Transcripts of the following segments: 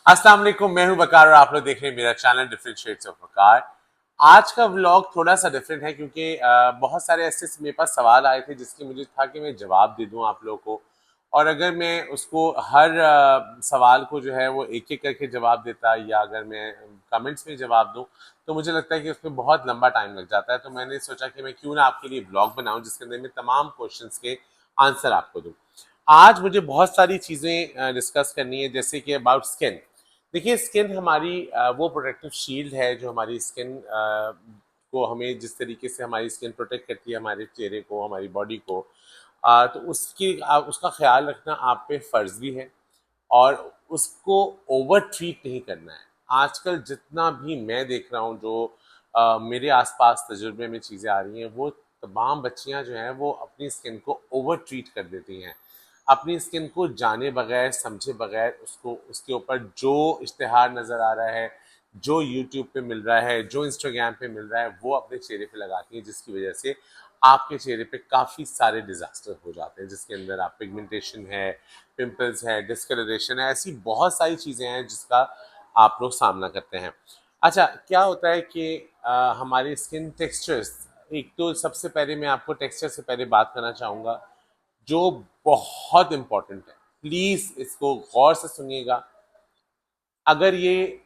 अस्सलाम वालेकुम, मैं हूं वकार और आप लोग देख रहे हैं मेरा चैनल डिफरेंट शेड्स ऑफ वकार। आज का व्लॉग थोड़ा सा डिफरेंट है क्योंकि बहुत सारे ऐसे मेरे पास सवाल आए थे जिसकी मुझे था कि मैं जवाब दे दूं आप लोगों को। और अगर मैं उसको हर सवाल को जो है वो एक एक करके जवाब देता या अगर मैं कमेंट्स में जवाब दूं तो मुझे लगता है कि उसमें बहुत लंबा टाइम लग जाता है। तो मैंने सोचा कि मैं क्यों ना आपके लिए ब्लॉग बनाऊं जिसके अंदर मैं तमाम क्वेश्चंस के आंसर आपको दूं। आज मुझे बहुत सारी चीज़ें डिस्कस करनी है, जैसे कि अबाउट स्किन। देखिए, स्किन हमारी वो प्रोटेक्टिव शील्ड है जो हमारी स्किन को हमें जिस तरीके से हमारी स्किन प्रोटेक्ट करती है हमारे चेहरे को, हमारी बॉडी को। तो उसका ख्याल रखना आप पे फ़र्ज़ भी है और उसको ओवर ट्रीट नहीं करना है। आजकल जितना भी मैं देख रहा हूँ जो मेरे आसपास तजुर्बे में चीज़ें आ रही हैं, वो तमाम बच्चियाँ जो हैं वो अपनी स्किन को ओवर ट्रीट कर देती हैं। अपनी स्किन को जाने बगैर, समझे बगैर उसको उसके ऊपर जो इश्तिहार नज़र आ रहा है, जो यूट्यूब पे मिल रहा है, जो इंस्टाग्राम पे मिल रहा है, वो अपने चेहरे पे लगाती हैं, जिसकी वजह से आपके चेहरे पे काफ़ी सारे डिज़ास्टर हो जाते हैं, जिसके अंदर आप पिगमेंटेशन है, पिंपल्स है, डिस्कलरेशन है, ऐसी बहुत सारी चीज़ें हैं जिसका आप लोग सामना करते हैं। अच्छा, क्या होता है कि हमारी स्किन टेक्सचर्स, एक तो सबसे पहले मैं आपको टेक्सचर से पहले बात करना चाहूँगा जो बहुत इम्पोर्टेंट है। प्लीज़ इसको गौर से सुनिएगा। अगर ये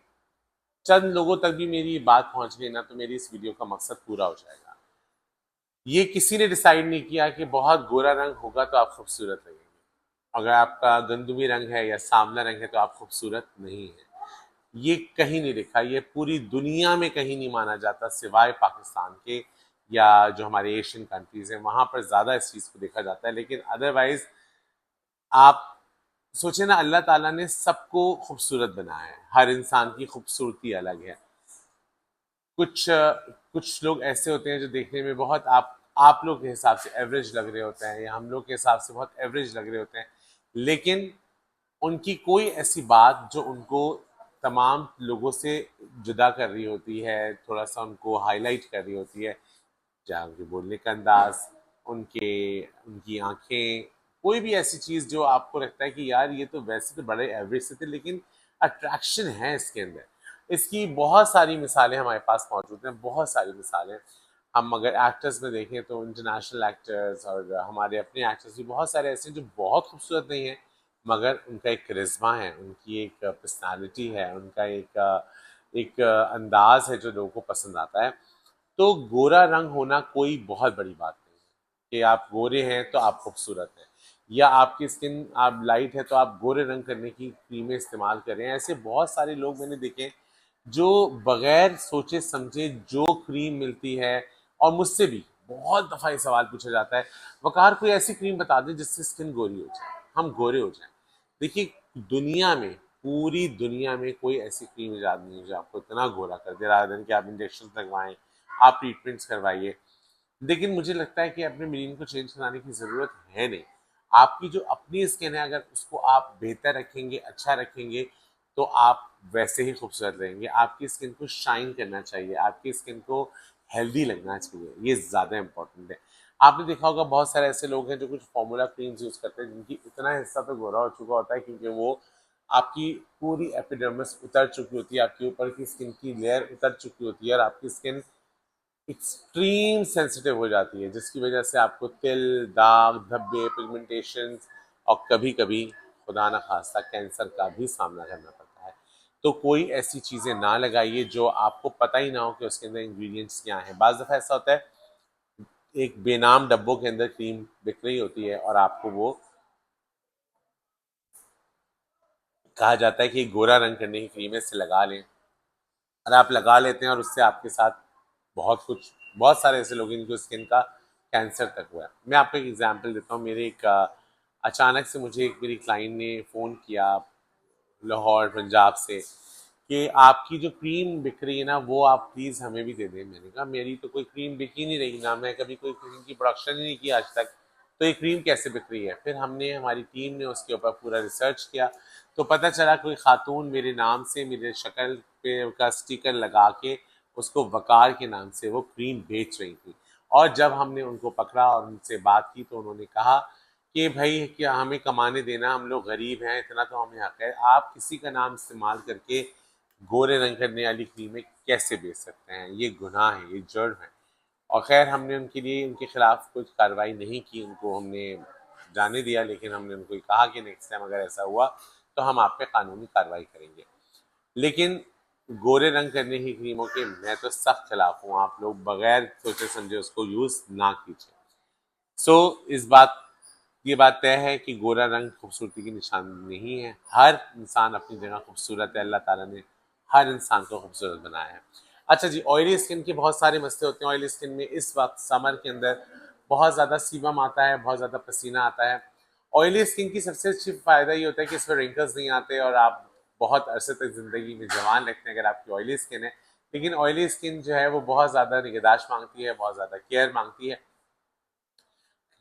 चंद लोगों तक भी मेरी बात पहुँच गई ना तो मेरी इस वीडियो का मकसद पूरा हो जाएगा। ये किसी ने डिसाइड नहीं किया कि बहुत गोरा रंग होगा तो आप खूबसूरत लगेंगे। अगर आपका गंदमी रंग है या सांवला रंग है तो आप खूबसूरत नहीं है। ये कहीं नहीं लिखा, ये पूरी दुनिया में कहीं नहीं माना जाता सिवाय पाकिस्तान के या जो हमारे एशियन कंट्रीज हैं वहां पर ज्यादा इस चीज को देखा जाता है। लेकिन अदरवाइज आप सोचे ना, अल्लाह ताला ने सबको खूबसूरत बनाया है, हर इंसान की खूबसूरती अलग है। कुछ लोग ऐसे होते हैं जो देखने में बहुत आप लोग के हिसाब से एवरेज लग रहे होते हैं या हम लोग के हिसाब से बहुत एवरेज लग रहे होते हैं, लेकिन उनकी कोई ऐसी बात जो उनको तमाम लोगों से जुदा कर रही होती है, थोड़ा सा उनको हाईलाइट कर रही होती है, चाहे उनके बोलने का अंदाज, उनके उनकी आंखें, कोई भी ऐसी चीज जो आपको लगता है कि यार ये तो वैसे तो बड़े एवरेज से थे लेकिन अट्रैक्शन है इसके अंदर। इसकी बहुत सारी मिसालें हमारे पास मौजूद हैं, बहुत सारी मिसालें। हम अगर एक्टर्स में देखें तो इंटरनेशनल एक्टर्स और हमारे अपने एक्टर्स भी बहुत सारे ऐसे हैं जो बहुत खूबसूरत नहीं हैं, मगर उनका एक करिश्मा है, उनकी एक पर्सनालिटी है, उनका एक अंदाज है जो लोगों को पसंद आता है। तो गोरा रंग होना कोई बहुत बड़ी बात नहीं है कि आप गोरे हैं तो आप खूबसूरत हैं, या आपकी स्किन आप लाइट है तो आप गोरे रंग करने की क्रीमें इस्तेमाल करें। ऐसे बहुत सारे लोग मैंने देखे जो बगैर सोचे समझे जो क्रीम मिलती है, और मुझसे भी बहुत दफ़ा ये सवाल पूछा जाता है, वकार कोई ऐसी क्रीम बता दें जिससे स्किन गोरी हो जाए, हम गोरे हो जाएं। देखिए, दुनिया में, पूरी दुनिया में कोई ऐसी क्रीम ईजाद नहीं है जो आपको इतना गोरा कर दे, रादर देन कि आप इंजेक्शन लगवाएं, आप ट्रीटमेंट्स करवाइए। लेकिन मुझे लगता है कि अपने मेलिन को चेंज कराने की ज़रूरत है नहीं। आपकी जो अपनी स्किन है, अगर उसको आप बेहतर रखेंगे, अच्छा रखेंगे, तो आप वैसे ही खूबसूरत रहेंगे। आपकी स्किन को शाइन करना चाहिए, आपकी स्किन को हेल्दी लगना चाहिए, ये ज़्यादा इंपॉर्टेंट है। आपने देखा होगा बहुत सारे ऐसे लोग हैं जो कुछ फॉर्मूला क्रीम्स यूज़ करते हैं जिनकी इतना हिस्सा तो गोरा हो चुका होता है क्योंकि वो आपकी पूरी एपिडर्मिस उतर चुकी होती है, आपके ऊपर की स्किन की लेयर उतर चुकी होती है और आपकी स्किन एक्सट्रीम सेंसिटिव हो जाती है, जिसकी वजह से आपको तिल, दाग, धब्बे, पिगमेंटेशन और कभी कभी खुदा न खास्ता कैंसर का भी सामना करना पड़ता है। तो कोई ऐसी चीज़ें ना लगाइए जो आपको पता ही ना हो कि उसके अंदर इंग्रेडिएंट्स क्या हैं। बाज़ दफ़ा ऐसा होता है, एक बेनाम डब्बों के अंदर क्रीम बिक रही होती है और आपको वो कहा जाता है कि गोरा रंग करने की क्रीम है, इससे लगा लें, और आप लगा लेते हैं और उससे आपके साथ बहुत सारे ऐसे लोग हैं जिनको स्किन का कैंसर तक हुआ है। मैं आपको एक एग्जांपल देता हूँ। मेरे एक अचानक से मुझे एक मेरी क्लाइंट ने फ़ोन किया लाहौर पंजाब से कि आपकी जो क्रीम बिक रही है ना वो आप प्लीज़ हमें भी दे दें। मैंने कहा मेरी तो कोई क्रीम बिक ही नहीं रही, ना मैं कभी कोई क्रीम की प्रोडक्शन ही नहीं की आज तक, तो ये क्रीम कैसे बिक रही है। फिर हमारी टीम ने उसके ऊपर पूरा रिसर्च किया, तो पता चला कोई खातून मेरे नाम से मेरे शक्ल पे का स्टिकर लगा के उसको वकार के नाम से वो क्रीम बेच रही थी। और जब हमने उनको पकड़ा और उनसे बात की तो उन्होंने कहा कि भाई क्या हमें कमाने देना, हम लोग गरीब हैं, इतना तो हमें हक है। आप किसी का नाम इस्तेमाल करके गोरे रंग करने वाली क्रीमें कैसे बेच सकते हैं? ये गुनाह है, ये जुर्म है। और खैर हमने उनके लिए उनके खिलाफ कुछ कार्रवाई नहीं की, उनको हमने जाने दिया, लेकिन हमने उनको ये कहा कि नेक्स्ट टाइम अगर ऐसा हुआ तो हम आप पे कानूनी कार्रवाई करेंगे। लेकिन गोरे रंग करने की क्रीमों के मैं तो सख्त खिलाफ हूँ। आप लोग बगैर सोचे समझे उसको यूज ना कीजिए। सो इस बात ये बात तय है कि गोरा रंग खूबसूरती की निशानी नहीं है। हर इंसान अपनी जगह खूबसूरत है। अल्लाह ताला ने हर इंसान को खूबसूरत बनाया है। अच्छा जी, ऑयली स्किन के बहुत सारे मसले होते हैं। ऑयली स्किन में इस वक्त समर के अंदर बहुत ज़्यादा सीबम आता है, बहुत ज़्यादा पसीना आता है। ऑयली स्किन की सबसे अच्छी फ़ायदा ये होता है कि इसमें रिंकल्स नहीं आते और आप बहुत अरसे तक ज़िंदगी में जवान लगते हैं अगर आपकी ऑयली स्किन है। लेकिन ऑयली स्किन जो है वो बहुत ज़्यादा निगहदाश्त मांगती है, बहुत ज़्यादा केयर मांगती है।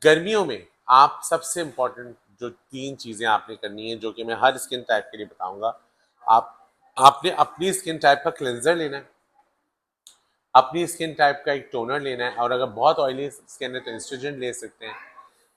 गर्मियों में आप सबसे इम्पोर्टेंट जो 3 चीज़ें आपने करनी है, जो कि मैं हर स्किन टाइप के लिए बताऊँगा। आप आपने अपनी स्किन टाइप का क्लेंज़र लेना है, अपनी स्किन टाइप का एक टोनर लेना है और अगर बहुत ऑयली स्किन है तो इंस्टेंजेंट ले सकते हैं।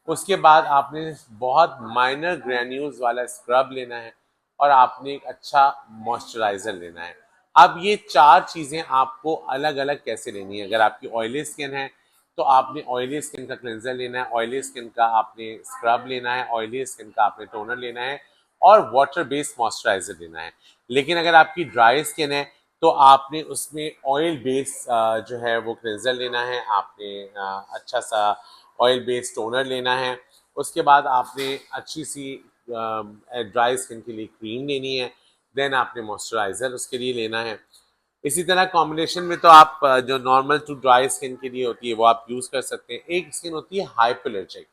उसके बाद आपने बहुत माइनर ग्रैन्यूल्स वाला स्क्रब लेना है और आपने एक अच्छा मॉइस्चराइज़र लेना है। अब ये 4 चीज़ें आपको अलग-अलग कैसे लेनी है? अगर आपकी ऑयली स्किन है, तो आपने ऑयली स्किन का क्लेंज़र लेना है, ऑयली स्किन का आपने स्क्रब लेना है, ऑयली स्किन का आपने टोनर लेना है और वाटर बेस्ड मॉइस्चराइज़र लेना है। लेकिन अगर आपकी ड्राई स्किन है, तो आपने उसमें ऑयल बेस्ड जो है वो क्लेंज़र लेना है, आपने अच्छा-सा ऑयल बेस्ड टोनर लेना है। उसके बाद आपने अच्छी सी ड्राई स्किन के लिए क्रीम लेनी है। देन आपने मॉइस्चराइज़र उसके लिए लेना है। इसी तरह कॉम्बिनेशन में तो आप जो नॉर्मल टू ड्राई स्किन के लिए होती है वो आप यूज़ कर सकते हैं। एक स्किन होती है हाइपोएलर्जिक।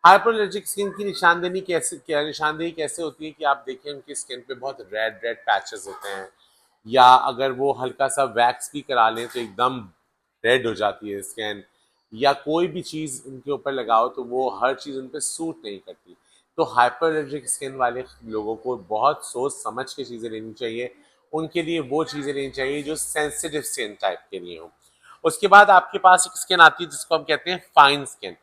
हाइपोएलर्जिक स्किन की निशानदेही कैसे होती है कि आप देखिए उनकी स्किन पे बहुत रेड रेड पैचेस होते हैं, या अगर वो हल्का सा वैक्स भी करा लें तो एकदम रेड हो जाती है स्किन, या कोई भी चीज़ उनके ऊपर लगाओ तो वो हर चीज़ उन पे सूट नहीं करती। तो हाइपर एलर्जिक स्किन वाले लोगों को बहुत सोच समझ के चीज़ें लेनी चाहिए। उनके लिए वो चीज़ें लेनी चाहिए जो सेंसिटिव स्किन टाइप के लिए हों। उसके बाद आपके पास एक स्किन आती है जिसको हम कहते हैं फाइन स्किन।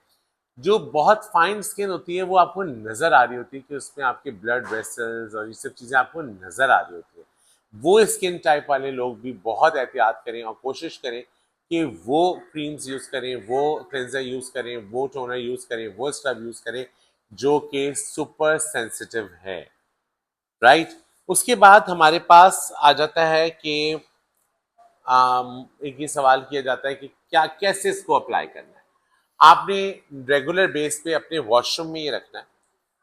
जो बहुत फाइन स्किन होती है वो आपको नज़र आ रही होती है कि उसमें आपके ब्लड वेसल्स और ये सब चीज़ें आपको नज़र आ रही होती है। वो स्किन टाइप वाले लोग भी बहुत एहतियात करें और कोशिश करें कि वो क्रीम्स यूज़ करें, वो क्लेंजर यूज़ करें, वो टोनर यूज़ करें, वो स्क्रब यूज़ करें जो कि सुपर सेंसिटिव है, राइट? उसके बाद हमारे पास आ जाता है कि एक ये सवाल किया जाता है कि क्या कैसे इसको अप्लाई करना है। आपने रेगुलर बेस पे अपने वॉशरूम में ये रखना है।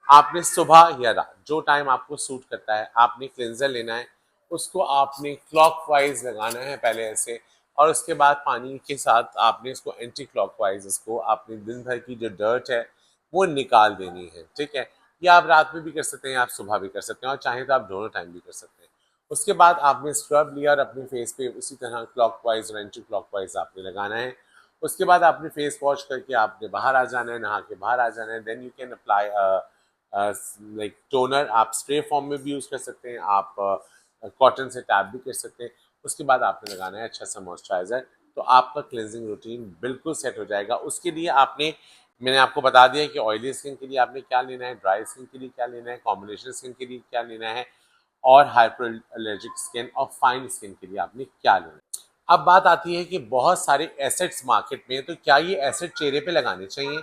आपने सुबह या रात जो टाइम आपको सूट करता है, आपने क्लेंजर लेना है, उसको आपने क्लॉकवाइज लगाना है पहले ऐसे, और उसके बाद पानी के साथ आपने इसको एंटी क्लॉकवाइज इसको आपने दिन भर की जो डर्ट है वो निकाल देनी है, ठीक है? ये आप रात में भी कर सकते हैं, आप सुबह भी कर सकते हैं और चाहें तो आप दोनों टाइम भी कर सकते हैं। उसके बाद आपने स्क्रब लिया और अपने फेस पे उसी तरह क्लॉकवाइज और एंटी क्लॉकवाइज आपने लगाना है। उसके बाद आपने फेस वॉश करके आपने बाहर आ जाना है, नहा के बाहर आ जाना है। Then you can apply like toner. आप स्प्रे फॉर्म में भी यूज़ कर सकते हैं, आप कॉटन से टैप भी कर सकते हैं। उसके बाद आपने लगाना है अच्छा सा मॉइस्चराइज़र, तो आपका क्लेंजिंग रूटीन बिल्कुल सेट हो जाएगा। उसके लिए आपने मैंने आपको बता दिया कि ऑयली स्किन के लिए आपने क्या लेना है, ड्राई स्किन के लिए क्या लेना है, कॉम्बिनेशन स्किन के लिए क्या लेना है और हाइपर एलर्जिक स्किन और फाइन स्किन के लिए आपने क्या लेना है। अब बात आती है कि बहुत सारे एसेड्स मार्केट में, तो क्या ये एसेड चेहरे पे लगाने चाहिए?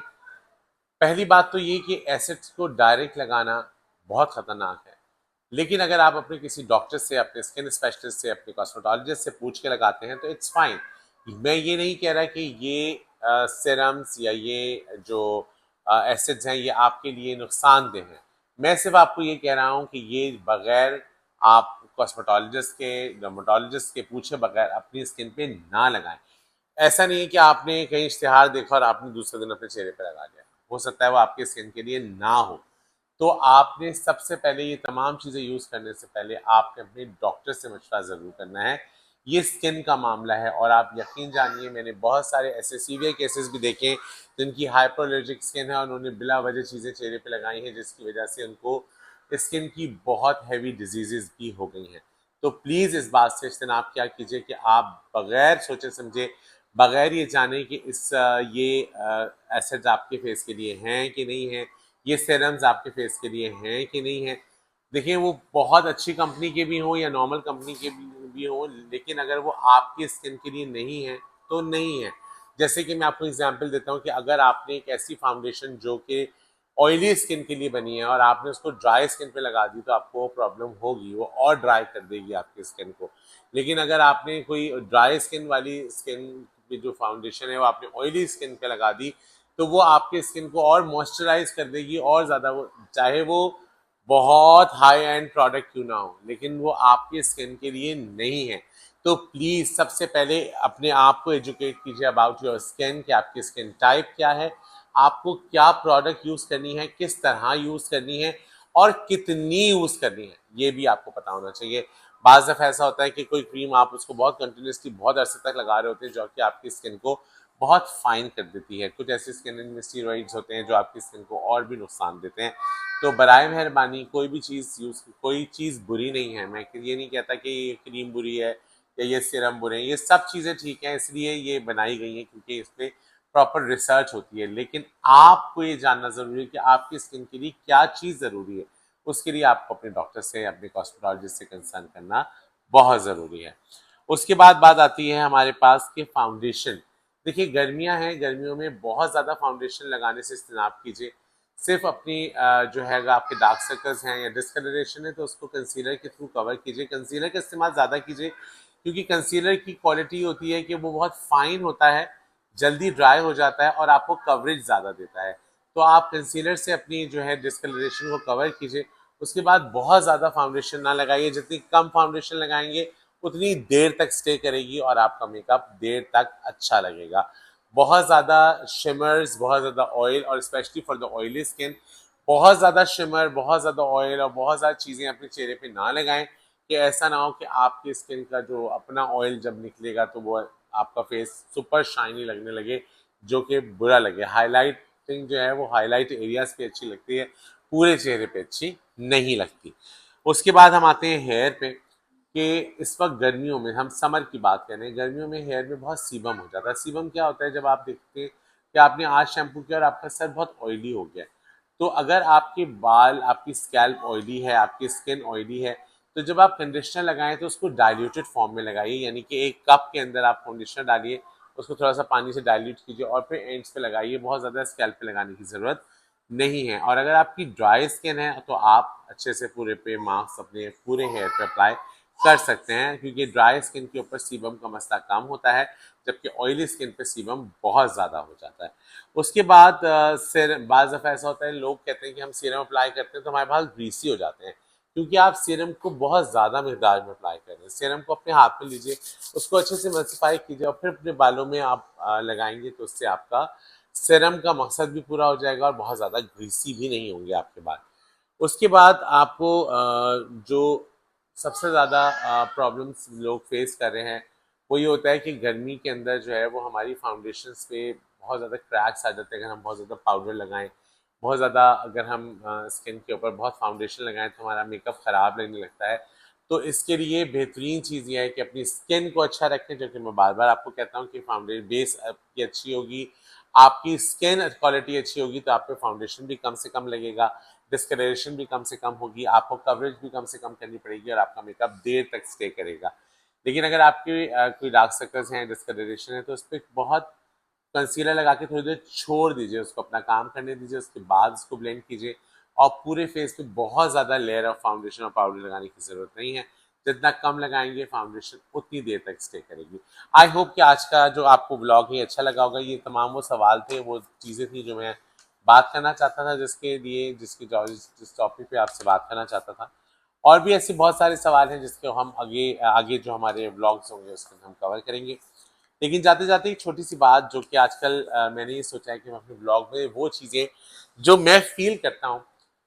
पहली बात तो ये कि एसिड्स को डायरेक्ट लगाना बहुत खतरनाक है। लेकिन अगर आप अपने किसी डॉक्टर से, अपने स्किन स्पेशलिस्ट से, अपने कॉस्मेटोलॉजिस्ट से पूछ के लगाते हैं तो इट्स फाइन। मैं ये नहीं कह रहा कि ये सीरम्स या ये जो एसिड्स हैं ये आपके लिए नुकसानदेह हैं। मैं सिर्फ आपको ये कह रहा हूँ कि ये बगैर आप कॉस्मेटोलॉजिस्ट के, डर्मेटोलॉजिस्ट के पूछे बगैर अपनी स्किन पे ना लगाएं। ऐसा नहीं है कि आपने कहीं इश्तिहार देखा और आपने दूसरे दिन अपने चेहरे पे लगा लिया। हो सकता है वो आपके स्किन के लिए ना हो। तो आपने सबसे पहले ये तमाम चीज़ें यूज़ करने से पहले आपने अपने डॉक्टर से मशवरा ज़रूर करना है। ये स्किन का मामला है और आप यकीन जानिए मैंने बहुत सारे ऐसे सीवियर केसेस भी देखे हैं जिनकी हाइपर एलर्जिक स्किन है और उन्होंने बिला वजह चीज़ें चेहरे पे लगाई हैं जिसकी वजह से उनको स्किन की बहुत हैवी डिजीज़ेज़ भी हो गई हैं। तो प्लीज़ इस बात से इज्तनाब क्या कीजिए कि आप बगैर सोचे समझे, बगैर ये जाने कि ये एसिड्स आपके फेस के लिए हैं कि नहीं हैं, ये सीरम्स आपके फेस के लिए हैं कि नहीं है। देखिए वो बहुत अच्छी कंपनी के भी हों या नॉर्मल कंपनी के भी हों, लेकिन अगर वो आपकी स्किन के लिए नहीं है तो नहीं है। जैसे कि मैं आपको एग्जांपल देता हूँ कि अगर आपने एक ऐसी फाउंडेशन जो कि ऑयली स्किन के लिए बनी है और आपने उसको ड्राई स्किन पे लगा दी तो आपको वो प्रॉब्लम होगी, वो और ड्राई कर देगी आपकी स्किन को। लेकिन अगर आपने कोई ड्राई स्किन वाली स्किन की जो फाउंडेशन है वो आपने ऑयली स्किन पे लगा दी तो वो आपके स्किन को और मॉइस्चराइज कर देगी और ज़्यादा, वो चाहे वो बहुत हाई एंड प्रोडक्ट क्यों ना हो, लेकिन वो आपके स्किन के लिए नहीं है। तो प्लीज़ सबसे पहले अपने आप को एजुकेट कीजिए अबाउट योर स्किन, कि आपकी स्किन टाइप क्या है, आपको क्या प्रोडक्ट यूज़ करनी है, किस तरह यूज़ करनी है और कितनी यूज़ करनी है, ये भी आपको पता होना चाहिए। बाज़ दफ़ा ऐसा होता है कि कोई क्रीम आप उसको बहुत कंटिन्यूसली बहुत अरसे तक लगा रहे होते हैं जो कि आपकी स्किन को बहुत फाइन कर देती है। कुछ ऐसे स्किन में स्टीरॉइड्स होते हैं जो आपकी स्किन को और भी नुकसान देते हैं। तो बराए मेहरबानी कोई चीज़ बुरी नहीं है। मैं ये नहीं कहता कि ये क्रीम बुरी है या ये सीरम बुरे हैं, ये सब चीज़ें ठीक हैं, इसलिए ये बनाई गई हैं क्योंकि इस पे प्रॉपर रिसर्च होती है। लेकिन आपको ये जानना ज़रूरी है कि आपकी स्किन के लिए क्या चीज़ ज़रूरी है। उसके लिए आपको अपने डॉक्टर से, अपने कॉस्मेटोलॉजिस्ट से कंसल्ट करना बहुत ज़रूरी है। उसके बाद बात आती है हमारे पास कि फाउंडेशन। देखिए गर्मियाँ हैं, गर्मियों में बहुत ज़्यादा फाउंडेशन लगाने से इज्तनाब कीजिए। सिर्फ अपनी जो है अगर आपके डार्क सर्कल्स हैं या डिस्कलरेशन है तो उसको कंसीलर के थ्रू कवर कीजिए। कंसीलर का इस्तेमाल ज़्यादा कीजिए क्योंकि कंसीलर की क्वालिटी होती है कि वो बहुत फाइन होता है, जल्दी ड्राई हो जाता है और आपको कवरेज ज़्यादा देता है। तो आप कंसीलर से अपनी जो है डिस्कलरेशन को कवर कीजिए। उसके बाद बहुत ज़्यादा फाउंडेशन ना लगाइए, जितनी कम फाउंडेशन लगाएंगे उतनी देर तक स्टे करेगी और आपका मेकअप देर तक अच्छा लगेगा। बहुत ज़्यादा शिमर्स, बहुत ज़्यादा ऑयल और specially for the oily skin बहुत ज़्यादा शिमर, बहुत ज़्यादा ऑयल और बहुत ज़्यादा चीज़ें अपने चेहरे पे ना लगाएं कि ऐसा ना हो कि आपकी स्किन का जो अपना ऑयल जब निकलेगा तो वो आपका फेस सुपर शाइनी लगने लगे, जो कि बुरा लगे। हाईलाइटिंग जो है वो हाईलाइट एरियाज पे अच्छी लगती है, पूरे चेहरे पे अच्छी नहीं लगती। उसके बाद हम आते हैं हेयर पे कि इस वक्त गर्मियों में, हम समर की बात कर रहे हैं, गर्मियों में हेयर में बहुत सीबम हो जाता है। सीबम क्या होता है, जब आप देखते हैं कि आपने आज शैम्पू किया और आपका सर बहुत ऑयली हो गया, तो अगर आपके बाल, आपकी स्कैल्प ऑयली है, आपकी स्किन ऑयली है, तो जब आप कंडीशनर लगाएं तो उसको डाइल्यूटेड फॉर्म में लगाइए, यानी कि एक कप के अंदर आप कंडीशनर डालिए, उसको थोड़ा सा पानी से डाइल्यूट कीजिए और फिर एंड्स पे लगाइए। बहुत ज़्यादा स्कैल्प पे लगाने की ज़रूरत नहीं है। और अगर आपकी ड्राई स्किन है तो आप अच्छे से पूरे पे मास्क अपने पूरे हेयर पे अप्लाई कर सकते हैं क्योंकि ड्राई स्किन के ऊपर सीबम का मसला कम होता है, जबकि ऑयली स्किन पे सीबम बहुत ज़्यादा हो जाता है। उसके बाद सिर, बाज़ दफ़ा ऐसा होता है लोग कहते हैं कि हम सीरम अप्लाई करते हैं तो हमारे बाल ग्रीसी हो जाते हैं, क्योंकि आप सीरम को बहुत ज़्यादा मिकदार में अप्लाई कर रहे हैं। सीरम को अपने हाथ में लीजिए, उसको अच्छे से मल्टीप्लाई कीजिए और फिर अपने बालों में आप लगाएंगे तो उससे आपका सीरम का मकसद भी पूरा हो जाएगा और बहुत ज़्यादा ग्रीसी भी नहीं होंगे आपके बाल। उसके बाद आपको जो सबसे ज़्यादा प्रॉब्लम्स लोग फेस कर रहे हैं वो ये होता है कि गर्मी के अंदर जो है वो हमारी फाउंडेशंस पे बहुत ज़्यादा क्रैक्स आ जाते हैं अगर हम बहुत ज़्यादा पाउडर लगाएं। बहुत ज़्यादा अगर हम स्किन के ऊपर बहुत फाउंडेशन लगाएं तो हमारा मेकअप ख़राब लगने लगता है। तो इसके लिए बेहतरीन चीज़ ये है कि अपनी स्किन को अच्छा रखें, जो कि मैं बार बार आपको कहता हूँ कि फाउंडेशन बेस आपकी अच्छी होगी, आपकी स्किन क्वालिटी अच्छी होगी तो आप पे फाउंडेशन भी कम से कम लगेगा, डिस्कलरेशन भी कम से कम होगी, आपको कवरेज भी कम से कम करनी पड़ेगी और आपका मेकअप देर तक स्टे करेगा। लेकिन अगर आपके कोई डार्क सर्कल्स हैं, डिस्कलरेशन है, तो उस पर बहुत कंसीलर लगा के थोड़ी देर छोड़ दीजिए, उसको अपना काम करने दीजिए, उसके बाद उसको ब्लेंड कीजिए और पूरे फेस पे बहुत ज़्यादा लेयर ऑफ फाउंडेशन और पाउडर लगाने की ज़रूरत नहीं है। जितना कम लगाएंगे फाउंडेशन उतनी देर तक स्टे करेगी। आई होप कि आज का जो आपको ब्लॉग है अच्छा लगा होगा। ये तमाम वो सवाल थे, वो चीज़ें थी जो मैं बात करना चाहता था, जिस टॉपिक पे आपसे बात करना चाहता था। और भी ऐसे बहुत सारे सवाल हैं जिसके हम आगे आगे जो हमारे ब्लॉग्स होंगे उसके हम कवर करेंगे। लेकिन जाते जाते एक छोटी सी बात जो कि आजकल मैंने ये सोचा है कि मैं अपने ब्लॉग में वो चीज़ें जो मैं फील करता हूँ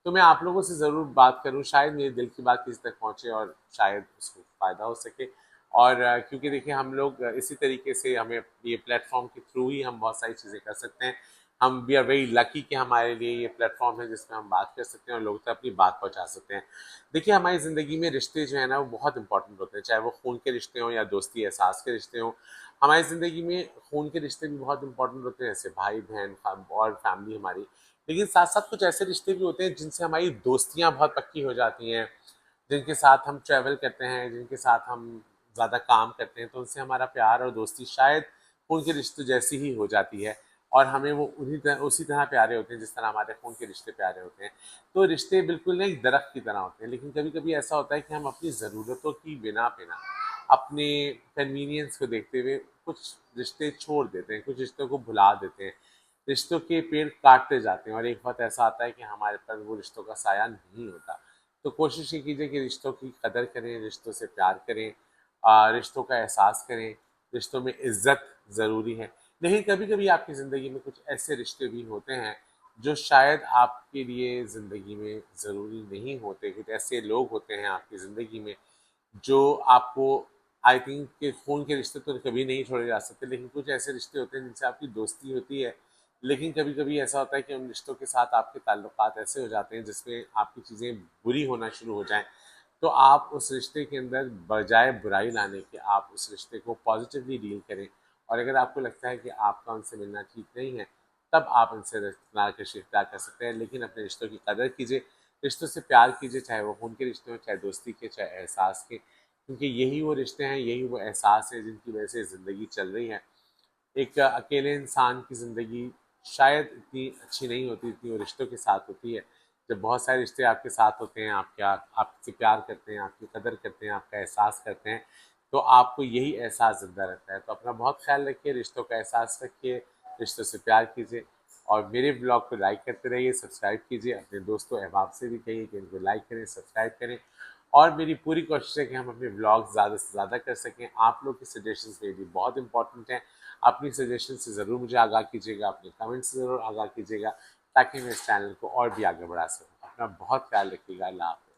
तो मैं आप लोगों से ज़रूर बात करूँ, शायद मेरे दिल की बात किसी तक पहुँचे और शायद उसको फ़ायदा हो सके। और क्योंकि देखिए हम लोग इसी तरीके से, हमें ये प्लेटफॉर्म के थ्रू ही हम बहुत सारी चीज़ें कर सकते हैं। हम वी आर वेरी लकी कि हमारे लिए ये प्लेटफॉर्म है जिसमें हम बात कर सकते हैं और लोगों तक अपनी बात पहुंचा सकते हैं। देखिए हमारी ज़िंदगी में रिश्ते जो है ना वो बहुत इंपॉर्टेंट होते हैं, चाहे वो खून के रिश्ते हों या दोस्ती एहसास के रिश्ते हों। हमारी ज़िंदगी में खून के रिश्ते भी बहुत इंपॉर्टेंट होते हैं, जैसे भाई बहन और फैमिली हमारी। लेकिन साथ साथ कुछ ऐसे रिश्ते भी होते हैं जिनसे हमारी दोस्तियाँ बहुत पक्की हो जाती हैं, जिनके साथ हम ट्रैवल करते हैं, जिनके साथ हम ज़्यादा काम करते हैं, तो उनसे हमारा प्यार और दोस्ती शायद खून के रिश्ते जैसी ही हो जाती है, और हमें वो उसी तरह प्यारे होते हैं जिस तरह हमारे खून के रिश्ते प्यारे होते हैं। तो रिश्ते बिल्कुल ना एक दरख्त की तरह होते हैं, लेकिन कभी कभी ऐसा होता है कि हम अपनी ज़रूरतों की बिना पे ना, अपने कन्वीनियंस को देखते हुए कुछ रिश्ते छोड़ देते हैं, कुछ रिश्तों को भुला देते हैं, रिश्तों के पेड़ काटते जाते हैं, और एक वक्त ऐसा आता है कि हमारे पर वो रिश्तों का साया नहीं होता। तो कोशिश ये कीजिए कि रिश्तों की कदर करें, रिश्तों से प्यार करें, रिश्तों का एहसास करें, रिश्तों में इज्जत ज़रूरी है। लेकिन कभी कभी आपकी ज़िंदगी में कुछ ऐसे रिश्ते भी होते हैं जो शायद आपके लिए ज़िंदगी में ज़रूरी नहीं होते, कुछ ऐसे लोग होते हैं आपकी ज़िंदगी में जो आपको, आई थिंक कि खून के रिश्ते तो कभी नहीं छोड़े जा सकते, लेकिन कुछ ऐसे रिश्ते होते हैं जिनसे आपकी दोस्ती होती है, लेकिन कभी कभी ऐसा होता है कि उन रिश्तों के साथ आपके ताल्लुकात ऐसे हो जाते हैं जिसमें आपकी चीज़ें बुरी होना शुरू हो जाएं, तो आप उस रिश्ते के अंदर बजाय बुराई लाने के आप उस रिश्ते को पॉजिटिवली डील करें। और अगर आपको लगता है कि आपका उनसे मिलना ठीक नहीं है, तब आप उनसे नाराज़गी इख्तियार कर सकते हैं, लेकिन अपने रिश्तों की कदर कीजिए, रिश्तों से प्यार कीजिए, चाहे वो खून के रिश्ते हों, चाहे दोस्ती के, चाहे एहसास के, क्योंकि यही वो रिश्ते हैं, यही वो एहसास है जिनकी वजह से ज़िंदगी चल रही है। एक अकेले इंसान की ज़िंदगी शायद इतनी अच्छी नहीं होती जितनी वो रिश्तों के साथ होती है। जब बहुत सारे रिश्ते आपके साथ होते हैं, आपसे प्यार करते हैं, आपकी कदर करते हैं, आपका एहसास करते हैं, तो आपको यही एहसास ज़िंदा रहता है। तो अपना बहुत ख्याल रखिए, रिश्तों का एहसास रखिए, रिश्तों से प्यार कीजिए, और मेरे ब्लॉग को लाइक करते रहिए, सब्सक्राइब कीजिए, अपने दोस्तों अहबाब से भी कहिए कि इनको लाइक करें, सब्सक्राइब करें। और मेरी पूरी कोशिश है कि हम अपने व्लॉग ज़्यादा से ज़्यादा कर सकें। आप लोग की सजेशंस मेरे लिए बहुत इंपॉर्टेंट हैं। अपनी सजेशन से ज़रूर मुझे आगाह कीजिएगा, अपने कमेंट से ज़रूर आगाह कीजिएगा, ताकि मैं इस चैनल को और भी आगे बढ़ा सकूँ। अपना बहुत ख्याल रखिएगा। अल्लाह हाफ़िज़।